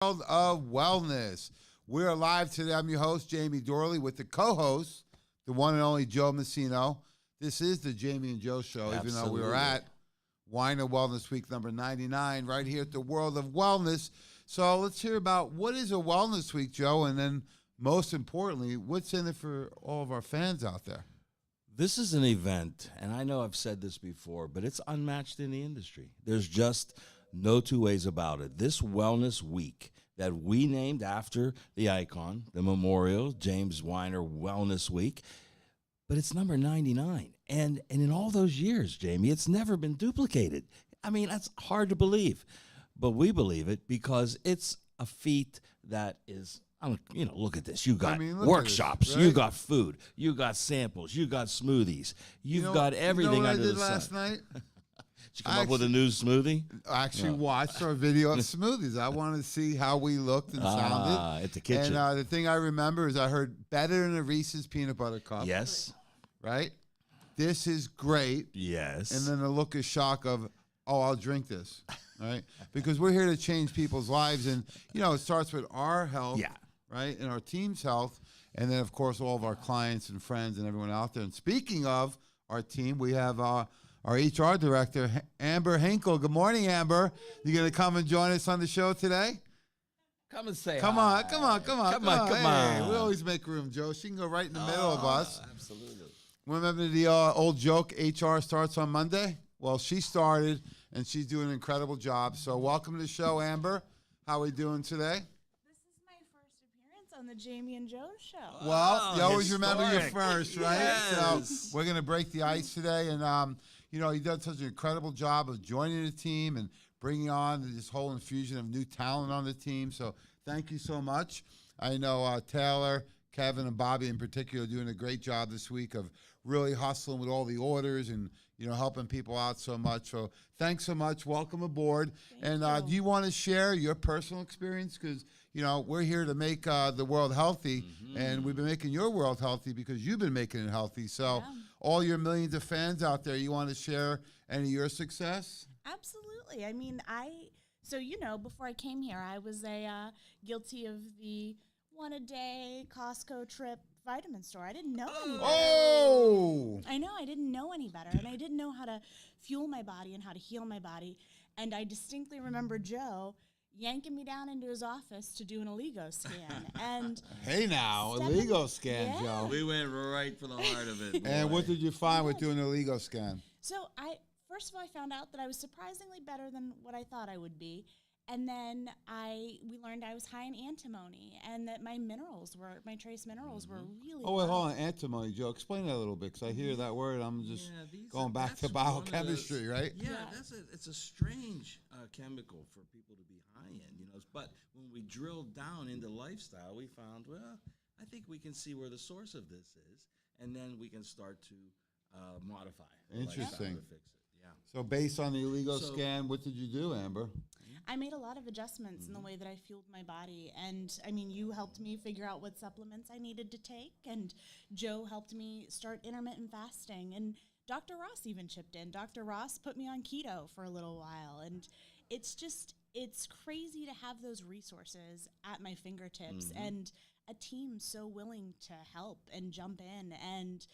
World of Wellness. We're live today. I'm your host, Jamie Dorley, with the co-host, the one and only Joe Messino. This is the Jamie and Joe Show, even though we were at Wine and Wellness Week number 99 right here at the World of Wellness. So let's hear about what is a Wellness Week, Joe, and then most importantly, what's in it for all of our fans out there? This is an event, and I know I've said this before, but it's unmatched in the industry. There's just no two ways about it. This Wellness Week that we named after the icon, the Memorial James Weiner Wellness Week, but it's number 99. And in all those years, Jamie, it's never been duplicated. I mean, that's hard to believe, but we believe it because it's a feat that is, look at this. You got workshops, right? You got food, you got samples, you got smoothies, you've got everything you know what under I did the last sun. night? Did you come up with a new smoothie? I actually watched our video of smoothies. I wanted to see how we looked and sounded. At the kitchen. And the thing I remember is I heard better than a Reese's peanut butter cup. Yes. Right? This is great. Yes. And then the look of shock of, oh, I'll drink this. Right? Because we're here to change people's lives. And, it starts with our health. Yeah. Right? And our team's health. And then, of course, all of our clients and friends and everyone out there. And speaking of our team, we have our HR director, Amber Hinkle. Good morning, Amber. You going to come and join us on the show today? Come and say Come hi. on. Come on. Hey, we always make room, Joe. She can go right in the middle of us. Absolutely. Remember the old joke, HR starts on Monday? Well, she started, and she's doing an incredible job. So welcome to the show, Amber. How are we doing today? This is my first appearance on the Jamie and Joe Show. Well, you always historic. remember your first, right? Yes. So we're going to break the ice today. And, you done such an incredible job of joining the team and bringing on this whole infusion of new talent on the team. So thank you so much. I know Taylor, Kevin, and Bobby in particular are doing a great job this week of really hustling with all the orders and, helping people out so much. So thanks so much. Welcome aboard. Thank and you. do you want to share your personal experience? Because, we're here to make the world healthy, and we've been making your world healthy because you've been making it healthy. So all your millions of fans out there, you want to share any of your success? Absolutely. I mean, before I came here, I was guilty of the one-a-day Costco trip vitamin store. I didn't know any better. Oh! I know, I didn't know any better, and I didn't know how to fuel my body and how to heal my body. And I distinctly remember Joe yanking me down into his office to do an Oligo scan. And Hey now, Oligo scan, Joe. We went right for the heart of it. And what did you find with doing an Oligo scan? So first of all, I found out that I was surprisingly better than what I thought I would be. And then we learned I was high in antimony and that my trace minerals were really Oh, wait, low. hold on. Antimony, Joe. Explain that a little bit, because I hear that word. I'm just going back to biochemistry, right? Yeah, it's a strange chemical for people to be high in, But when we drilled down into lifestyle, we found, I think we can see where the source of this is, and then we can start to modify the lifestyle Interesting. to fix it. Yeah. So based on the Oligo scan, what did you do, Amber? I made a lot of adjustments in the way that I fueled my body. And, you helped me figure out what supplements I needed to take. And Joe helped me start intermittent fasting. And Dr. Ross even chipped in. Dr. Ross put me on keto for a little while. And it's crazy to have those resources at my fingertips and a team so willing to help and jump in and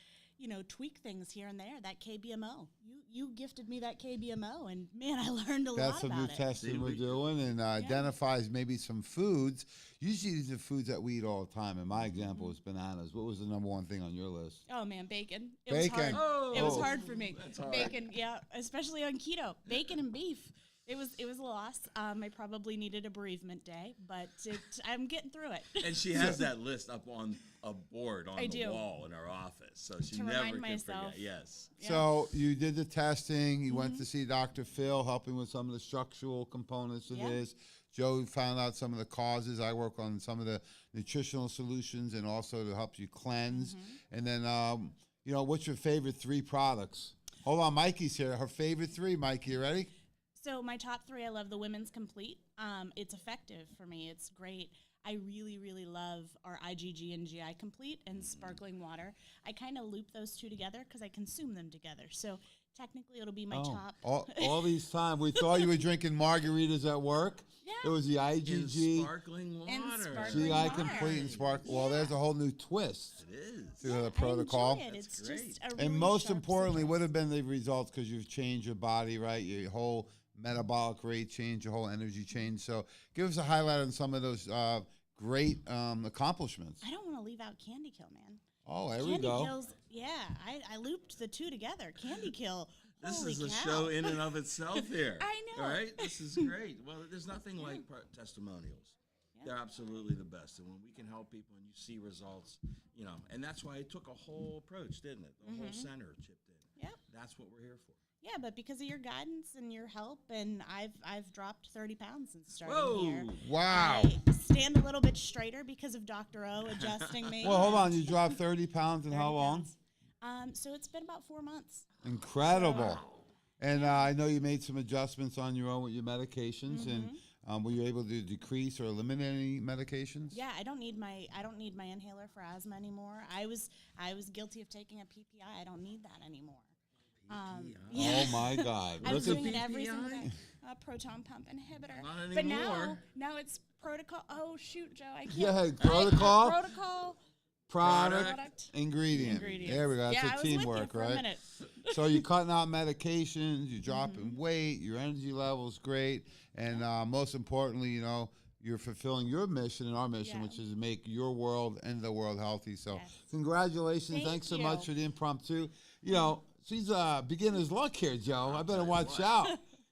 tweak things here and there. That KBMO, you gifted me that KBMO, and man, I learned a lot That's about some new it. testing we're doing, and identifies maybe some foods. Usually these are foods that we eat all the time, and my example is bananas. What was the number one thing on your list? Oh man, bacon. It Bacon. was hard. It was Oh. hard for me. That's hard. Bacon, yeah, especially on keto. Bacon and beef. It was a loss. I probably needed a bereavement day, but I'm getting through it. And she has that list up on a board on the wall in her office, so she To never remind can myself. forget. Yes. Yeah. So you did the testing. You went to see Dr. Phil, helping with some of the structural components of this. Joe found out some of the causes. I work on some of the nutritional solutions and also to help you cleanse. And then, what's your favorite 3 products? Hold on, Mikey's here. Her favorite 3, Mikey, you ready? So my top 3, I love the Women's Complete. It's effective for me. It's great. I really, really love our IgG and GI Complete and sparkling water. I kind of loop those two together because I consume them together. So technically it'll be my Oh, top. all these time we thought you were drinking margaritas at work. Yeah. It was the In IgG. sparkling water. sparkling GI water. complete and sparkle. Well, there's a whole new twist It is. to the I protocol. enjoy it. It's That's just great. a really And most sharp importantly, citrus. what have been the results? Because you've changed your body, right? Your whole metabolic rate change, your whole energy change. So give us a highlight on some of those great accomplishments. I don't want to leave out Candy Kill, man. Oh, there we Candy go. Kills, yeah. I looped the two together. Candy Kill. This Holy is a cow. show in and of itself here. I know. All right? This is great. Well, there's nothing like testimonials. Yeah. They're absolutely the best. And when we can help people and you see results, and that's why it took a whole approach, didn't it? The whole center chipped in. Yep. That's what we're here for. Yeah, but because of your guidance and your help, and I've dropped 30 pounds since starting Whoa. here. Wow. I stand a little bit straighter because of Dr. O adjusting me. Well, hold on. You dropped 30 pounds in 30 how long? pounds. So it's been about 4 months. Incredible. And I know you made some adjustments on your own with your medications. And were you able to decrease or eliminate any medications? Yeah, I don't need my inhaler for asthma anymore. I was guilty of taking a PPI. I don't need that anymore. Oh, my God. I was Look at doing it every single day. Proton pump inhibitor. Not But anymore. now it's protocol. Oh shoot, Joe, I can't. Yeah, protocol. Protocol. Product, ingredient. Ingredients. There we go. That's Yeah, I a was with you teamwork, for a right? minute. So you're cutting out medications, you're dropping weight, your energy level's great, and most importantly, you're fulfilling your mission and our mission, Yeah. which is to make your world and the world healthy. So Yes. congratulations. Thank Thanks so you. much for the impromptu. She's beginner's luck here, Joe. I better watch out.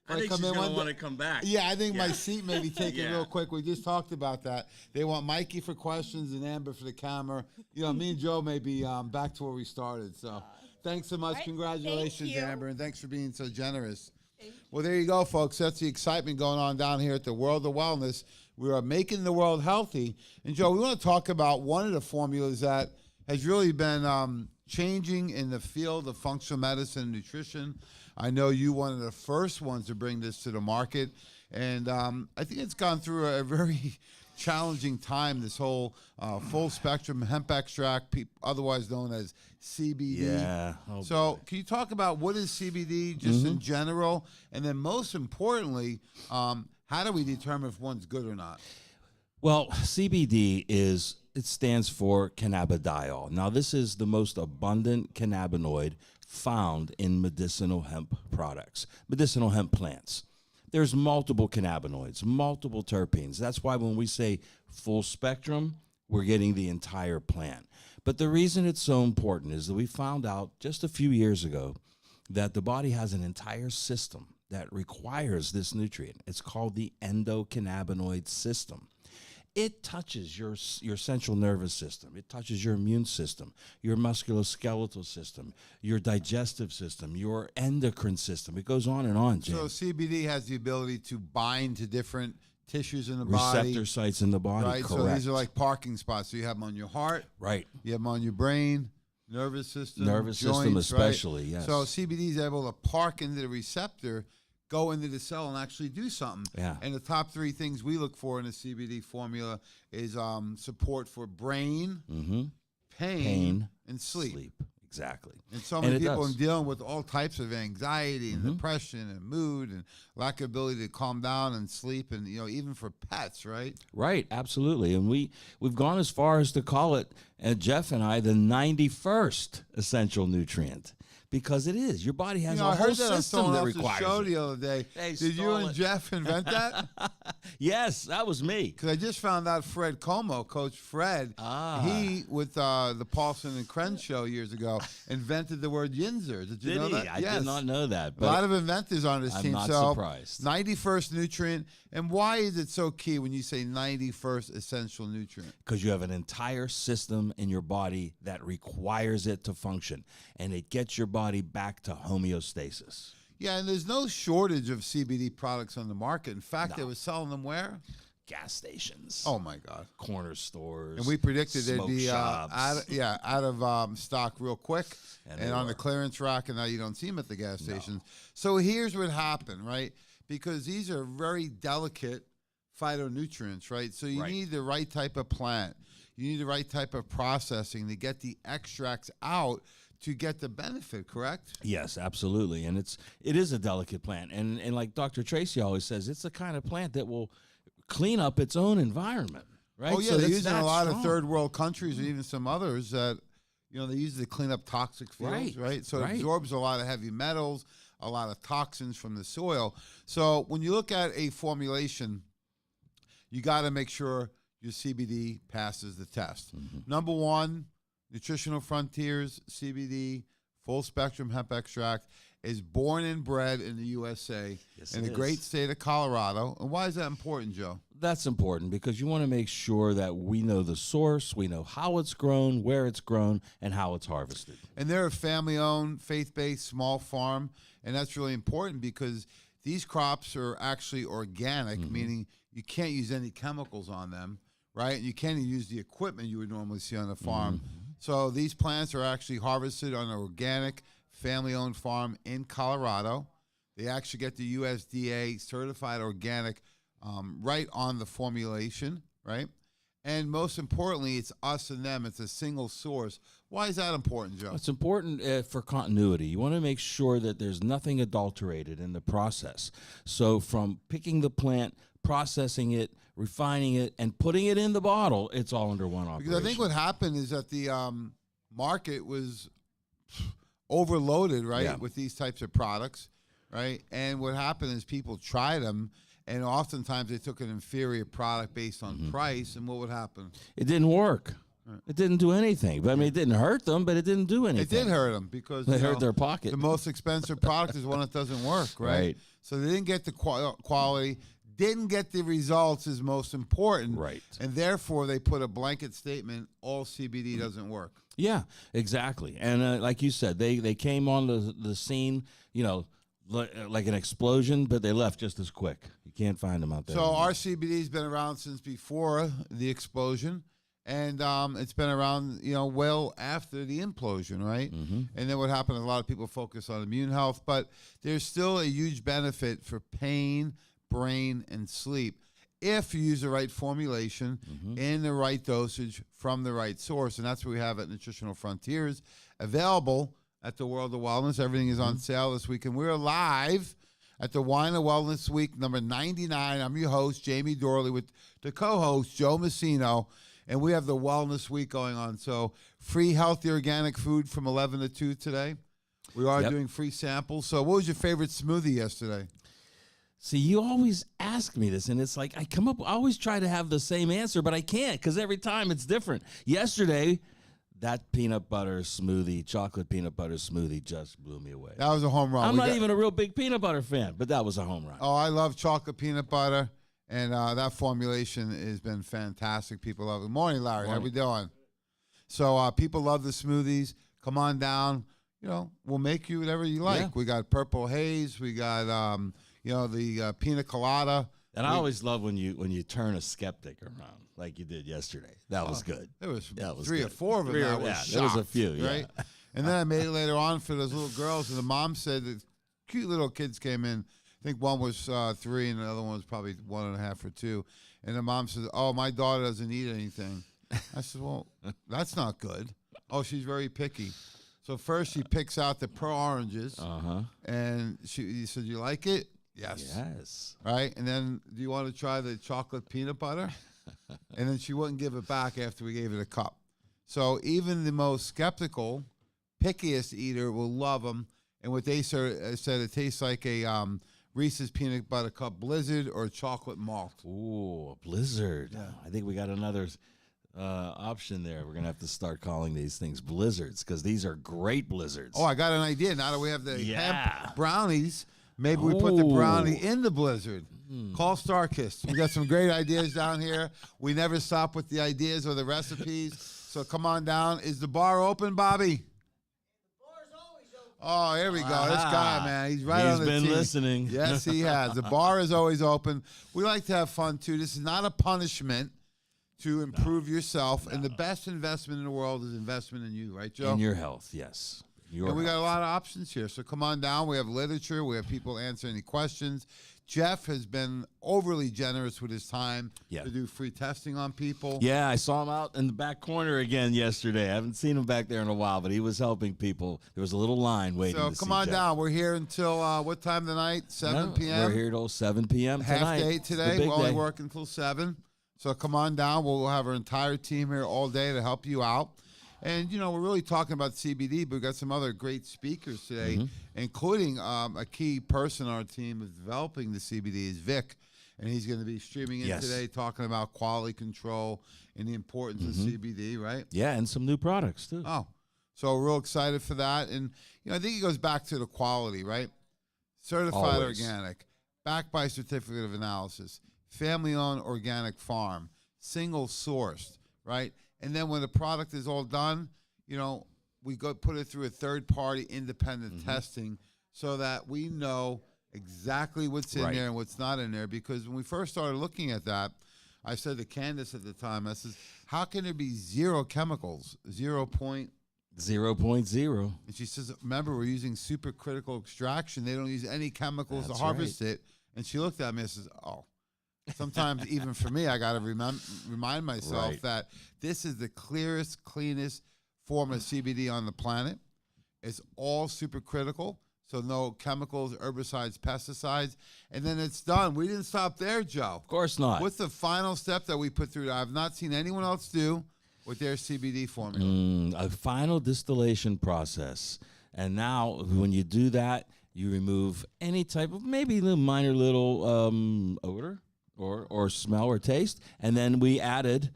I think she's going to want to come back. Yeah, I think my seat may be taken Yeah. real quick. We just talked about that. They want Mikey for questions and Amber for the camera. Me and Joe may be back to where we started. So thanks so much. Right. Congratulations, Thank you. Amber, and thanks for being so generous. Well, there you go, folks. That's the excitement going on down here at the World of Wellness. We are making the world healthy. And, Joe, we want to talk about one of the formulas that has really been changing in the field of functional medicine and nutrition. I know you one of the first ones to bring this to the market, and I think it's gone through a very challenging time, this whole full-spectrum hemp extract, otherwise known as CBD. Yeah. Oh, So can you talk about what is CBD just in general, and then most importantly, how do we determine if one's good or not? Well, CBD it stands for cannabidiol. Now, this is the most abundant cannabinoid found in medicinal hemp products, medicinal hemp plants. There's multiple cannabinoids, multiple terpenes. That's why when we say full spectrum, we're getting the entire plant. But the reason it's so important is that we found out just a few years ago that the body has an entire system that requires this nutrient. It's called the endocannabinoid system. It touches your central nervous system. It touches your immune system, your musculoskeletal system, your digestive system, your endocrine system. It goes on and on, Jim. So CBD has the ability to bind to different tissues in the Receptor body. sites in the body, Right, correct. so these are like parking spots. So you have them on your heart, right. you have them on your brain, nervous system, Nervous system joints, especially, right? yes. So CBD is able to park into the receptor, go into the cell, and actually do something. Yeah. And the top three things we look for in a CBD formula is support for brain, pain, and sleep. Exactly. And so many it people does. are dealing with all types of anxiety and depression and mood and lack of ability to calm down and sleep, and even for pets, right? Right, absolutely. And we've gone as far as to call it, Jeff and I, the 91st essential nutrient. Because it is. Your body has I a whole heard that on system someone that else's requires show it. the other day. They Did you stole and it. Jeff invent that? Yes, that was me. Because I just found out Fred Como, Coach Fred, he, with the Paulson and Kren show years ago, invented the word yinzer. Did you know that? I did not know that. A But lot of inventors on this I'm team. not So, surprised. 91st nutrient. And why is it so key when you say 91st essential nutrient? because you have an entire system in your body that requires it to function, and it gets your body back to homeostasis. Yeah, and there's no shortage of CBD products on the market. In fact, they were selling them where? Gas stations, Oh, my God. corner stores, And we predicted they'd smoke be shops. out of stock real quick And and they on the were. clearance rack, and now you don't see them at the gas stations. So here's what happened, right? Because these are very delicate phytonutrients, right? So you Right. need the right type of plant. You need the right type of processing to get the extracts out to get the benefit, correct? Yes, absolutely. And it is a delicate plant. And like Dr. Tracy always says, it's the kind of plant that will clean up its own environment, right? Oh, yeah, So they it's use it in a that lot of strong. third world countries and even some others that, they use it to clean up toxic fields, right? So it absorbs a lot of heavy metals, a lot of toxins from the soil. So when you look at a formulation, you got to make sure your CBD passes the test. Number one, Nutritional Frontiers CBD full spectrum hemp extract is born and bred in the USA in the great state of Colorado. And why is that important, Joe? That's important because you want to make sure that we know the source, we know how it's grown, where it's grown, and how it's harvested. And they're a family-owned, faith-based small farm, and that's really important because these crops are actually organic, meaning you can't use any chemicals on them, right? And you can't even use the equipment you would normally see on a farm. So these plants are actually harvested on an organic, family-owned farm in Colorado. They actually get the USDA certified organic right on the formulation, right? And most importantly, it's us and them. It's a single source. Why is that important, Joe? It's important for continuity. You want to make sure that there's nothing adulterated in the process. So from picking the plant, processing it, refining it, and putting it in the bottle, it's all under one operation. Because I think what happened is that the market was overloaded, right, with these types of products, right? And what happened is people tried them, and oftentimes they took an inferior product based on price, and what would happen? It didn't work. It didn't do anything. But I mean, it didn't hurt them, but it didn't do anything. It did hurt them because it hurt their pocket. The most expensive product is one that doesn't work, right? So they didn't get the quality, didn't get the results is most important. Right. And therefore, they put a blanket statement, all CBD doesn't work. Yeah, exactly. And like you said, they came on the scene, like an explosion, but they left just as quick. You can't find them out there. So our CBD's been around since before the explosion, and it's been around, well after the implosion, right? And then what happened, a lot of people focus on immune health, but there's still a huge benefit for pain, brain, and sleep if you use the right formulation in the right dosage from the right source. And that's what we have at Nutritional Frontiers, available at the World of Wellness. Everything is on sale this week. And we're live at the Wine of Wellness Week, number 99. I'm your host, Jamie Dorley, with the co-host, Joe Messino. And we have the Wellness Week going on. So free, healthy, organic food from 11 to 2 today. We are doing free samples. So what was your favorite smoothie yesterday? See, you always ask me this, and it's like I always try to have the same answer, but I can't because every time it's different. Yesterday, that peanut butter smoothie, chocolate peanut butter smoothie, just blew me away. That was a home run. I'm not even a real big peanut butter fan, but that was a home run. Oh, I love chocolate peanut butter, and that formulation has been fantastic. People love it. Morning, Larry. How we doing? So people love the smoothies. Come on down. We'll make you whatever you like. Yeah. We got Purple Haze. We got the pina colada. And I always love when you turn a skeptic around like you did yesterday. That was good. There was was three good. or four of them. There was a few, right? And then I made it later on for those little girls, and the mom said that cute little kids came in. I think one was 3, and the other one was probably 1.5 or 2. And the mom says, "Oh, my daughter doesn't eat anything." I said, "Well, that's not good." "Oh, she's very picky." So first she picks out the pearl oranges, and he said, "You like it?" Yes. Yes. Right? And then, "Do you want to try the chocolate peanut butter?" And then she wouldn't give it back after we gave it a cup. So even the most skeptical, pickiest eater will love them. And what they said, it tastes like a Reese's Peanut Butter Cup Blizzard or chocolate malt. Ooh, a Blizzard. Yeah. I think we got another option there. We're going to have to start calling these things blizzards because these are great blizzards. Oh, I got an idea. Now that we have the hemp brownies, maybe we put the brownie in the blizzard. Call Starkist. We got some great ideas down here. We never stop with the ideas or the recipes. So come on down. Is the bar open, Bobby? The bar is always open. Oh, here we go. This guy, man. He's right on the He's been team. listening. Yes, he has. The bar is always open. We like to have fun, too. This is not a punishment to improve yourself. And the best investment in the world is investment in you, right, Joe? In your health, yes. And we got a lot of options here. So come on down. We have literature. We have people answer any questions. Jeff has been overly generous with his time to do free testing on people. Yeah, I saw him out in the back corner again yesterday. I haven't seen him back there in a while, but he was helping people. There was a little line waiting So to come see on Jeff. down. We're here until what time tonight? 7 p.m.? We're here till 7 p.m. tonight. Half day It's the today. big We're only day. working until 7. So come on down. We'll have our entire team here all day to help you out. And, you know, we're really talking about CBD, but we've got some other great speakers today, including a key person on our team of developing the CBD is Vic. And he's going to be streaming in today talking about quality control and the importance of CBD, right? Yeah, and some new products, too. Oh, so we're real excited for that. And, you know, I think it goes back to the quality, right? Certified Always. organic, backed by certificate of analysis, family-owned organic farm, single sourced, right? And then when the product is all done, you know, we go put it through a third-party independent testing so that we know exactly what's in there and what's not in there. Because when we first started looking at that, I said to Candace at the time, I said, how can there be zero chemicals, 0.0? 0.0. And she says, remember, we're using supercritical extraction. They don't use any chemicals That's to harvest it. And she looked at me and says, oh. Sometimes even for me, I got to remind myself that this is the clearest, cleanest form of CBD on the planet. It's all supercritical, so no chemicals, herbicides, pesticides. And then it's done. We didn't stop there, Joe. Of course not. What's the final step that we put through that I've not seen anyone else do with their CBD formula? A final distillation process. And now when you do that, you remove any type of maybe a minor little odor or smell or taste. And then we added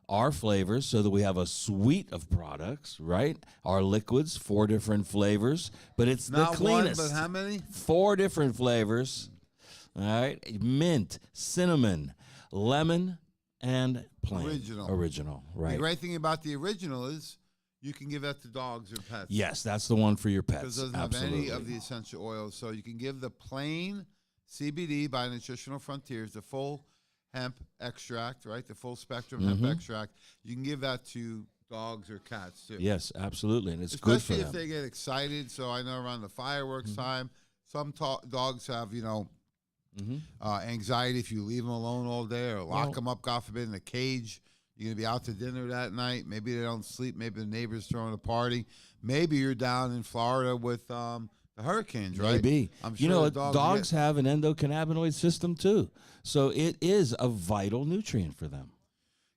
our flavors so that we have a suite of products, right? Our liquids, 4 different flavors, but it's Not the cleanest. one, but how many? 4 different flavors, all right? Mint, cinnamon, lemon, and plain. Original, right. The great thing about the original is you can give that to dogs or pets. Yes, that's the one for your pets. Because it doesn't have any of the essential oils. So you can give the plain CBD by Nutritional Frontiers, the full hemp extract, right? The full spectrum hemp extract. You can give that to dogs or cats too. Yes, absolutely, and it's Especially good for them. if they get excited. So I know around the fireworks time, some dogs have, you know, anxiety if you leave them alone all day or lock them up, God forbid, in a cage. You're going to be out to dinner that night. Maybe they don't sleep. Maybe the neighbor's throwing a party. Maybe you're down in Florida with the hurricanes, right? Maybe. I'm sure you know, the dogs have an endocannabinoid system too. So it is a vital nutrient for them.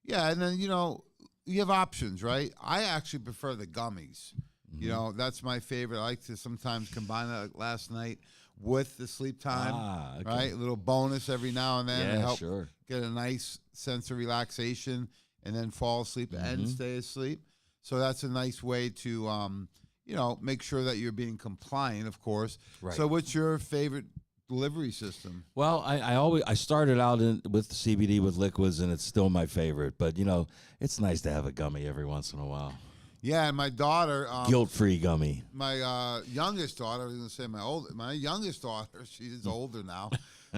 Yeah, and then, you know, you have options, right? I actually prefer the gummies. You know, that's my favorite. I like to sometimes combine that, like last night, with the sleep time, right? A little bonus every now and then to help get a nice sense of relaxation and then fall asleep and stay asleep. So that's a nice way to, you know, make sure that you're being compliant, of course. Right. So what's your favorite delivery system? Well, I started out with CBD with liquids, and it's still my favorite. But, you know, it's nice to have a gummy every once in a while. Yeah, and my daughter, Guilt-free gummy. my youngest daughter, I was going to say my youngest daughter, she's older now,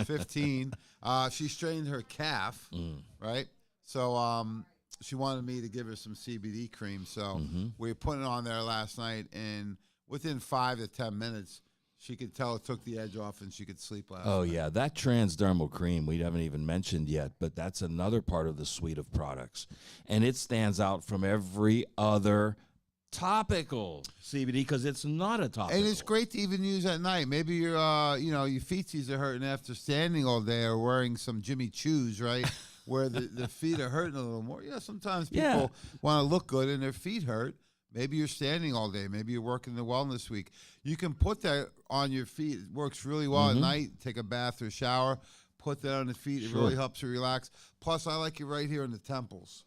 15. She strained her calf, right? So she wanted me to give her some CBD cream. So we were putting it on there last night, and within 5 to 10 minutes, she could tell it took the edge off, and she could sleep last night. Yeah, that transdermal cream we haven't even mentioned yet, but that's another part of the suite of products. And it stands out from every other topical CBD because it's not a topical. And it's great to even use at night. Maybe your your feetsies are hurting after standing all day or wearing some Jimmy Choos, right? Where the feet are hurting a little more. Yeah, sometimes people want to look good and their feet hurt. Maybe you're standing all day. Maybe you're working the wellness week. You can put that on your feet. It works really well at night. Take a bath or shower. Put that on the feet. It really helps you relax. Plus, I like it right here in the temples.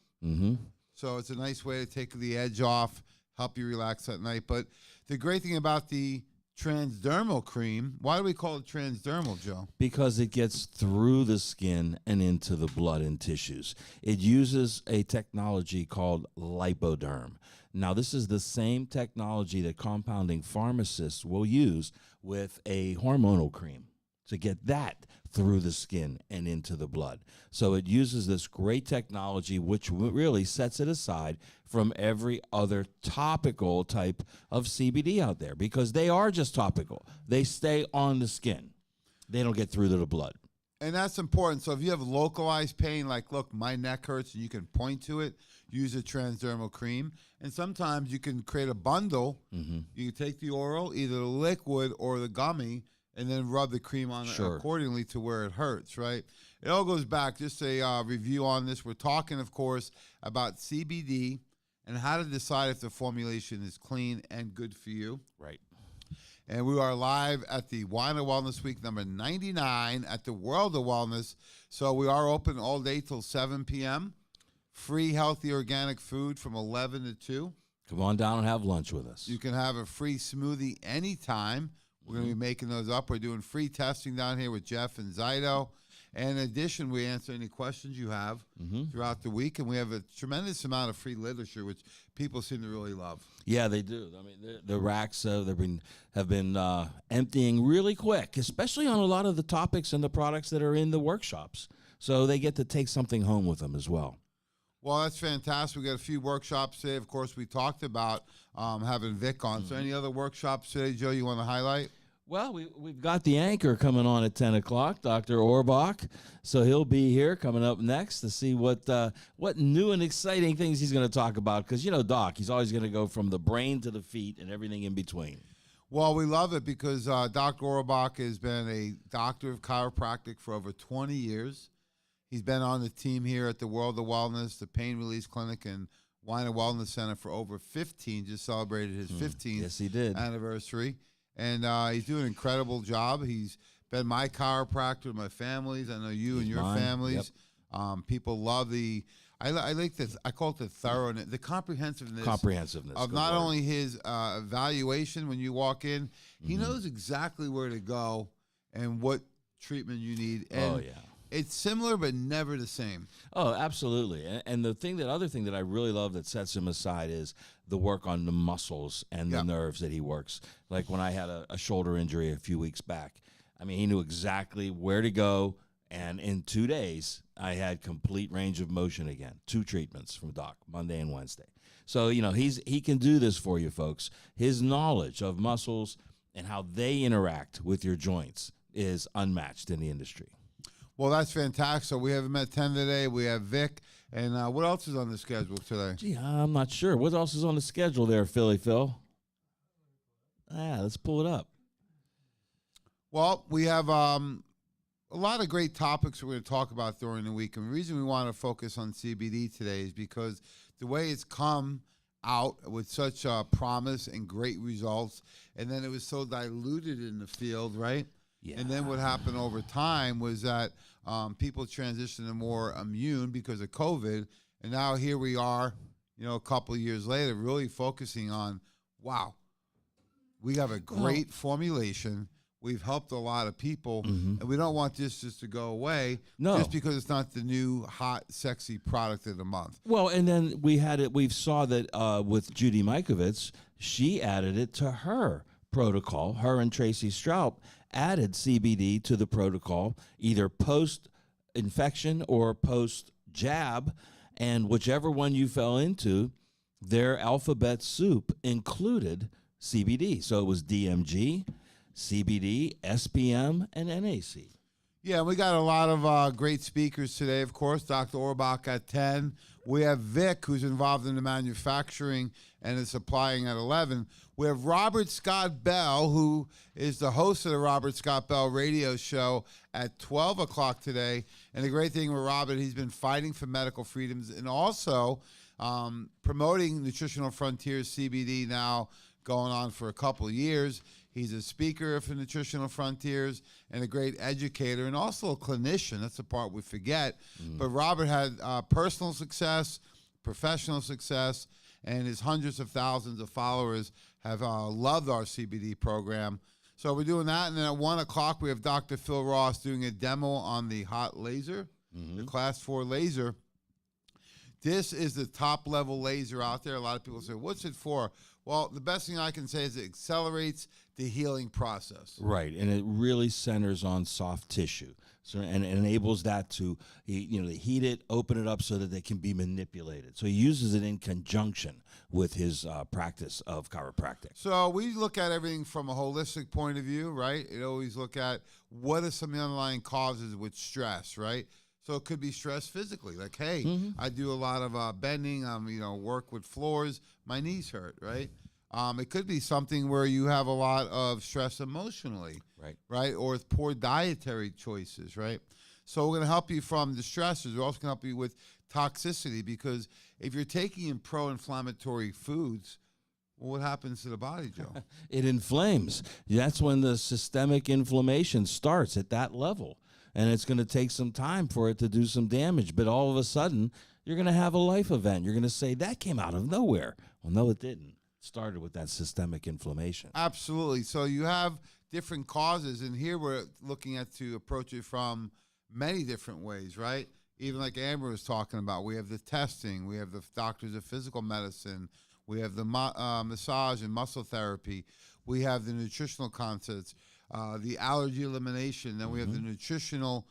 So it's a nice way to take the edge off, help you relax at night. But the great thing about the transdermal cream, why do we call it transdermal, Joe? Because it gets through the skin and into the blood and tissues. It uses a technology called lipoderm. Now, this is the same technology that compounding pharmacists will use with a hormonal cream to get that through the skin and into the blood. So it uses this great technology, which really sets it aside from every other topical type of CBD out there, because they are just topical. They stay on the skin. They don't get through to the blood. And that's important. So if you have localized pain, like, look, my neck hurts, and you can point to it, use a transdermal cream. And sometimes you can create a bundle. Mm-hmm. You can take the oral, either the liquid or the gummy, and then rub the cream on it accordingly to where it hurts, right? It all goes back. Just a review on this. We're talking, of course, about CBD and how to decide if the formulation is clean and good for you. Right. And we are live at the Wine of Wellness Week number 99 at the World of Wellness. So we are open all day till 7 p.m. Free healthy organic food from 11 to 2. Come on down and have lunch with us. You can have a free smoothie anytime. We're going to be making those up. We're doing free testing down here with Jeff and Zydo. And in addition, we answer any questions you have throughout the week. And we have a tremendous amount of free literature, which people seem to really love. Yeah, they do. I mean, the racks have been emptying really quick, especially on a lot of the topics and the products that are in the workshops. So they get to take something home with them as well. Well, that's fantastic. We got a few workshops today. Of course, we talked about having Vic on. So any other workshops today, Joe, you want to highlight? Well, we've got the anchor coming on at 10 o'clock, Dr. Orbach. So he'll be here coming up next to see what new and exciting things he's going to talk about. Because, you know, Doc, he's always going to go from the brain to the feet and everything in between. Well, we love it because Dr. Orbach has been a doctor of chiropractic for over 20 years. He's been on the team here at the World of Wellness, the Pain Release Clinic, and Wine and Wellness Center for over 15. Just celebrated his 15th Yes, he did. anniversary. And he's doing an incredible job. He's been my chiropractor, my family's. I know you and your mine. families. Yep. People love I like this. I call it the thoroughness, the comprehensiveness of not only his evaluation when you walk in. He knows exactly where to go and what treatment you need. And it's similar but never the same. Oh, absolutely. And the other thing that I really love that sets him aside is the work on the muscles and the nerves that he works. Like when I had a shoulder injury a few weeks back, I mean, he knew exactly where to go. And in 2 days, I had complete range of motion again. 2 treatments from Doc, Monday and Wednesday. So, you know, he can do this for you, folks. His knowledge of muscles and how they interact with your joints is unmatched in the industry. Well, that's fantastic. So we have him at 10 today. We have Vic. And what else is on the schedule today? Gee, I'm not sure. What else is on the schedule there, Philly Phil? Let's pull it up. Well, we have a lot of great topics we're going to talk about during the week. And the reason we want to focus on CBD today is because the way it's come out with such promise and great results, and then it was so diluted in the field, right? Yeah. And then what happened over time was that people transitioned to more immune because of COVID. And now here we are, you know, a couple of years later, really focusing on, wow, we have a great formulation. We've helped a lot of people, and we don't want this just to go away just because it's not the new, hot, sexy product of the month. Well, and then we saw that with Judy Mikovits, she added it to her protocol. Her and Tracy Straub added CBD to the protocol, either post-infection or post-jab, and whichever one you fell into, their alphabet soup included CBD. So it was DMG, CBD, SPM, and NAC. Yeah, we got a lot of great speakers today, of course. Dr. Orbach at 10. We have Vic, who's involved in the manufacturing and is supplying at 11. We have Robert Scott Bell, who is the host of the Robert Scott Bell radio show at 12 o'clock today. And the great thing with Robert, he's been fighting for medical freedoms and also promoting Nutritional Frontiers CBD now going on for a couple of years. He's a speaker for Nutritional Frontiers and a great educator and also a clinician. That's the part we forget. But Robert had personal success, professional success, and his hundreds of thousands of followers have loved our CBD program. So we're doing that. And then at 1 o'clock, we have Dr. Phil Ross doing a demo on the hot laser, the Class 4 laser. This is the top-level laser out there. A lot of people say, what's it for? Well, the best thing I can say is it accelerates the healing process. Right, and it really centers on soft tissue, so and it enables that to heat it, open it up so that they can be manipulated. So he uses it in conjunction with his practice of chiropractic. So we look at everything from a holistic point of view, right? It always look at what are some of the underlying causes with stress, right? So it could be stress physically, like, hey, I do a lot of bending, work with floors, my knees hurt, right? It could be something where you have a lot of stress emotionally, right? Or with poor dietary choices, right? So we're going to help you from the stressors. We're also going to help you with toxicity, because if you're taking in pro-inflammatory foods, well, what happens to the body, Joe? It inflames. That's when the systemic inflammation starts at that level. And it's going to take some time for it to do some damage. But all of a sudden, you're going to have a life event. You're going to say, that came out of nowhere. Well, no, it didn't. It started with that systemic inflammation. Absolutely. So you have different causes. And here we're looking at to approach it from many different ways, right? Even like Amber was talking about, we have the testing. We have the doctors of physical medicine. We have the massage and muscle therapy. We have the nutritional concepts. The allergy elimination, then we have the nutritional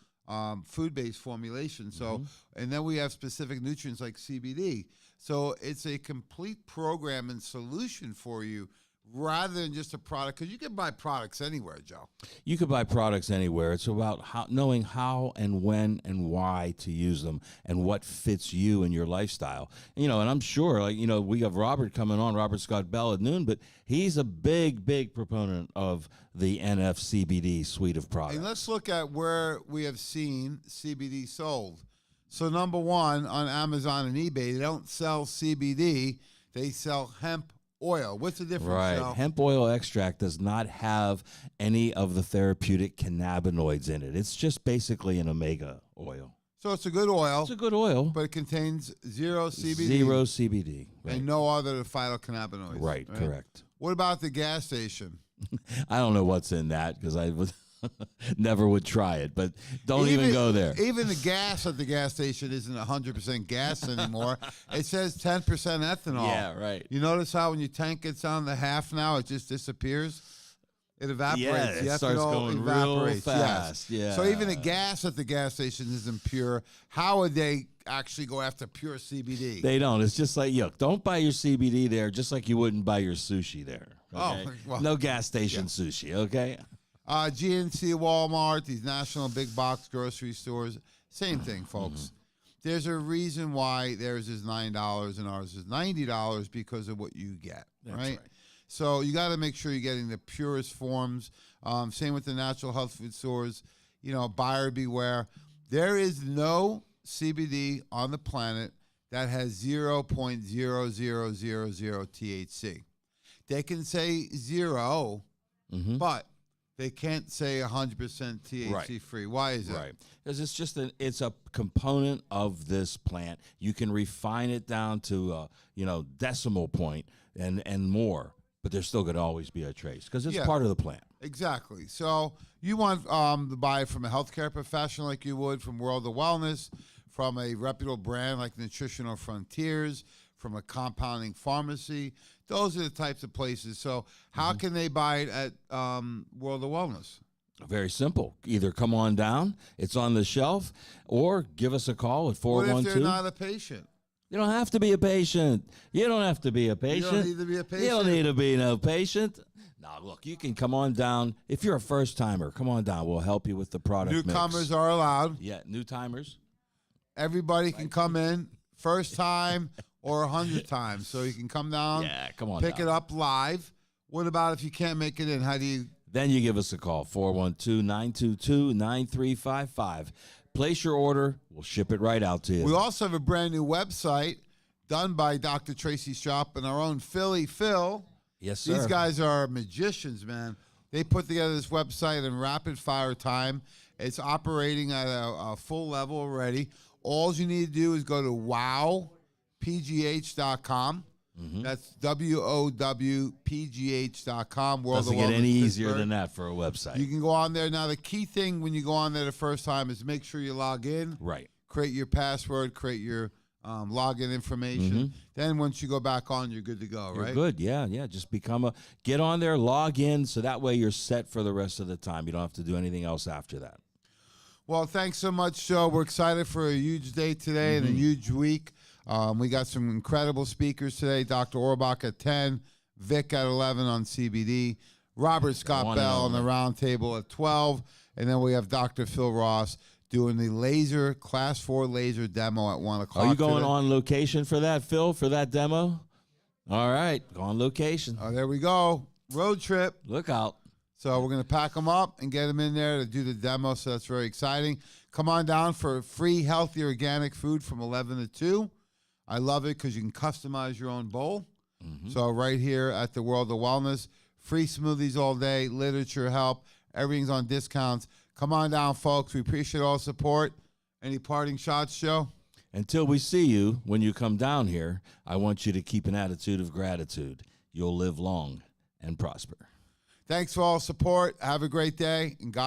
food-based formulation. So, and then we have specific nutrients like CBD. So it's a complete program and solution for you rather than just a product, because you can buy products anywhere, Joe. You could buy products anywhere. It's about knowing how and when and why to use them and what fits you and your lifestyle. And I'm sure, we have Robert coming on, Robert Scott Bell at noon, but he's a big, big proponent of the NF-CBD suite of products. And let's look at where we have seen CBD sold. So number one, on Amazon and eBay, they don't sell CBD, they sell hemp oil. What's the difference? Right. Joe? Hemp oil extract does not have any of the therapeutic cannabinoids in it. It's just basically an omega oil. So it's a good oil. It's a good oil. But it contains zero CBD. Zero CBD. Right. And no other phytocannabinoids. Right, correct. What about the gas station? I don't know what's in that because I never would try it, but don't even go there. Even the gas at the gas station isn't 100% gas anymore. It says 10% ethanol. Yeah, right. You notice how when your tank gets down to half now, it just disappears? It evaporates. Yeah, the it starts going real fast. Yes. Yeah. So even the gas at the gas station isn't pure. How would they actually go after pure CBD? They don't. It's just like, don't buy your CBD there, just like you wouldn't buy your sushi there. Okay? Oh, well, no gas station sushi, okay? GNC, Walmart, these national big box grocery stores, same thing, folks. There's a reason why theirs is $9 and ours is $90 because of what you get, right? So you got to make sure you're getting the purest forms. Same with the natural health food stores. Buyer beware. There is no CBD on the planet that has 0.0000 THC. They can say 0, but they can't say 100% THC free. Why is that? Right. Because it's a component of this plant. You can refine it down to decimal point and more, but there's still going to always be a trace because it's part of the plant. Exactly. So you want to buy from a healthcare professional like you would from World of Wellness, from a reputable brand like Nutritional Frontiers, from a compounding pharmacy. Those are the types of places. So how can they buy it at World of Wellness? Very simple. Either come on down, it's on the shelf, or give us a call at 412. What if they're not a patient? You don't have to be a patient. You don't have to be a patient. You don't need to be a patient. You don't need to be no patient. No, look, you can come on down. If you're a first-timer, come on down. We'll help you with the product Newcomers mix. are allowed. Yeah, new-timers. Everybody can come in, first time or 100 times. So you can come down, come on pick down. it up live. What about if you can't make it in? How do you? Then you give us a call, 412-922-9355. Place your order. We'll ship it right out to you. We also have a brand new website done by Dr. Tracy Shop and our own Philly Phil. Yes, sir. These guys are magicians, man. They put together this website in rapid fire time. It's operating at a full level already. All you need to do is go to wowpgh.com. That's WOWPGH.com. Doesn't get any easier than that for a website. You can go on there. Now, the key thing when you go on there the first time is make sure you log in. Right. Create your password, create your login information. Then once you go back on, you're good to go, You're right? good. Yeah. Just get on there, log in, so that way you're set for the rest of the time. You don't have to do anything else after that. Well, thanks so much, Joe. We're excited for a huge day today and a huge week. We got some incredible speakers today. Dr. Orbach at 10, Vic at 11 on CBD, Robert Scott Bell on the round table at 12, and then we have Dr. Phil Ross doing the Class 4 laser demo at 1 o'clock. Are you going today. on location for that, Phil, for that demo? All right, go on location. Oh, there we go. Road trip. Look out. So we're going to pack them up and get them in there to do the demo, so that's very exciting. Come on down for free, healthy, organic food from 11 to 2. I love it because you can customize your own bowl. So right here at the World of Wellness, free smoothies all day, literature help, everything's on discounts. Come on down, folks. We appreciate all support. Any parting shots, Joe? Until we see you, when you come down here, I want you to keep an attitude of gratitude. You'll live long and prosper. Thanks for all support. Have a great day, and God